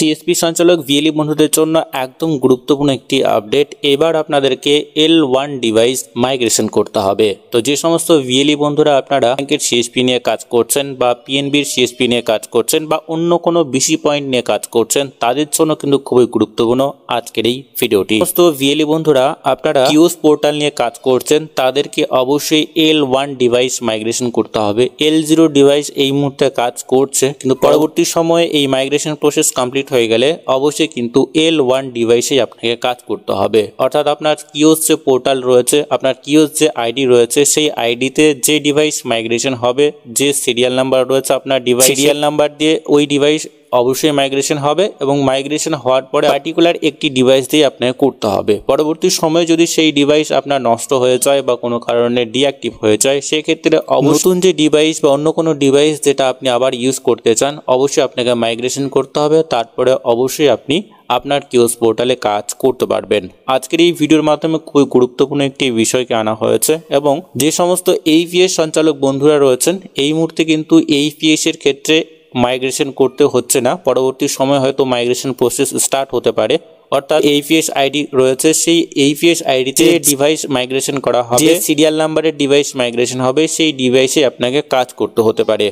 CSP সঞ্চালক VLE বন্ধুদের জন্য একদম গুরুত্বপূর্ণ একটি আপডেট। এবার আপনাদেরকে L1 ডিভাইস মাইগ্রেশন করতে হবে। তো যে সমস্ত ভিএলই বন্ধুরা আপনারা ব্যাংকের সিএসপি নিয়ে কাজ করছেন বা পিএনবির সিএসপি নিয়ে কাজ করছেন বা অন্য কোনো বিসি পয়েন্ট নিয়ে কাজ করছেন, তাদের জন্য কিন্তু খুবই গুরুত্বপূর্ণ আজকের এই ভিডিওটি। সমস্ত ভিএলই বন্ধুরা আপনারা কিওস পোর্টাল নিয়ে কাজ করছেন, তাদেরকে অবশ্যই L1 ডিভাইস মাইগ্রেশন করতে হবে। L0 ডিভাইস এই মুহূর্তে কাজ করছে, কিন্তু পরবর্তী সময়ে এই মাইগ্রেশন প্রসেস কমপ্লিট হয়ে গেলে অবশ্যই কিন্তু L1 ডিভাইসে আপনাকে কাজ করতে হবে। অর্থাৎ আপনার কিওস যে পোর্টাল রয়েছে, আপনার কিওস যে আইডি রয়েছে, সেই আইডিতে যে ডিভাইস মাইগ্রেশন হবে, যে সিরিয়াল নাম্বার রয়েছে আপনার ডিভাইস সিরিয়াল নাম্বার দিয়ে ওই ডিভাইস অবশ্যই মাইগ্রেশন হবে এবং মাইগ্রেশন হওয়ার পরে পার্টিকুলার একটি ডিভাইস দিয়ে আপনাকে করতে হবে। পরবর্তী সময়ে যদি সেই ডিভাইস আপনার নষ্ট হয়ে যায় বা কোনো কারণে ডিঅ্যাক্টিভ হয়ে যায়, সেক্ষেত্রে নতুন যে ডিভাইস বা অন্য কোনো ডিভাইস যেটা আপনি আবার ইউজ করতে চান, অবশ্যই আপনাকে মাইগ্রেশন করতে হবে। তারপরে অবশ্যই আপনি আপনার কিওস পোর্টালে কাজ করতে পারবেন। আজকের এই ভিডিওর মাধ্যমে খুবই গুরুত্বপূর্ণ একটি বিষয়কে আনা হয়েছে এবং যে সমস্ত এইপিএস সঞ্চালক বন্ধুরা রয়েছেন, এই মুহূর্তে কিন্তু এইপিএস এর ক্ষেত্রে মাইগ্রেশন করতে হচ্ছে না। পরবর্তী সময় হয়তো মাইগ্রেশন প্রসেস স্টার্ট হতে পারে। অর্থাৎ এইপিএস আইডি রয়েছে, সেই এইপিএস আইডিতে ডিভাইস মাইগ্রেশন করা হবে, যে সিরিয়াল নাম্বারের ডিভাইস মাইগ্রেশন হবে, সেই ডিভাইসে আপনাকে কাজ করতে হতে পারে।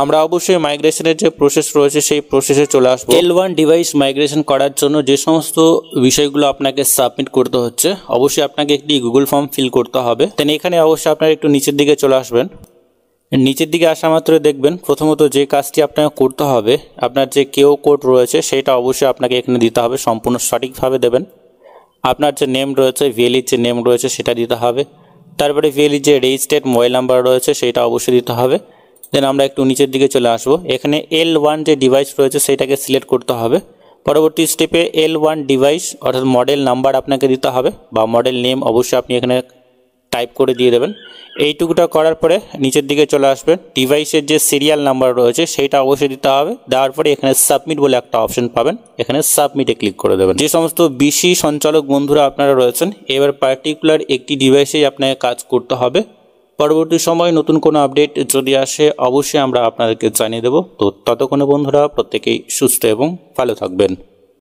আমরা অবশ্যই মাইগ্রেশনের যে প্রসেস রয়েছে সেই প্রসেসে চলে আসবো। L1 ডিভাইস মাইগ্রেশন করার জন্য যে সমস্ত বিষয়গুলো আপনাকে সাবমিট করতে হচ্ছে, অবশ্যই আপনাকে একটি গুগল ফর্ম ফিল করতে হবে। দেন এখানে অবশ্যই আপনারা একটু নিচের দিকে চলে আসবেন। নিচের দিকে আসা মাত্র দেখবেন প্রথমত যে কাজটি আপনাকে করতে হবে, আপনার যে কেও কোড রয়েছে সেটা অবশ্যই আপনাকে এখানে দিতে হবে, সম্পূর্ণ সঠিকভাবে দেবেন। আপনার যে নেম রয়েছে, ভিএলইর যে নেম রয়েছে সেটা দিতে হবে। তারপরে ভিএলইর যে রেজিস্টার্ড মোবাইল নাম্বার রয়েছে সেটা অবশ্যই দিতে হবে। দেন আমরা একটু নিচের দিকে চলে আসবো। এখানে L1 যে ডিভাইস রয়েছে সেটাকে সিলেক্ট করতে হবে। পরবর্তী স্টেপে L1 ডিভাইস অর্থাৎ মডেল নাম্বার আপনাকে দিতে হবে বা মডেল নেম অবশ্যই আপনি এখানে টাইপ করে দিয়ে দেবেন। এইটুকুটা করার পরে নিচের দিকে চলে আসবেন। ডিভাইসের যে সিরিয়াল নাম্বার রয়েছে সেইটা অবশ্যই দিতে হবে। দেওয়ার পরে এখানে সাবমিট বলে একটা অপশন পাবেন, এখানে সাবমিটে ক্লিক করে দেবেন। যে সমস্ত বিসি সঞ্চালক বন্ধুরা আপনারা রয়েছেন, এবার পার্টিকুলার একটি ডিভাইসেই আপনাকে কাজ করতে হবে। পরবর্তী সময় নতুন কোনো আপডেট যদি আসে অবশ্যই আমরা আপনাদেরকে জানিয়ে দেবো। তো ততক্ষণে বন্ধুরা প্রত্যেকেই সুস্থ এবং ভালো থাকবেন।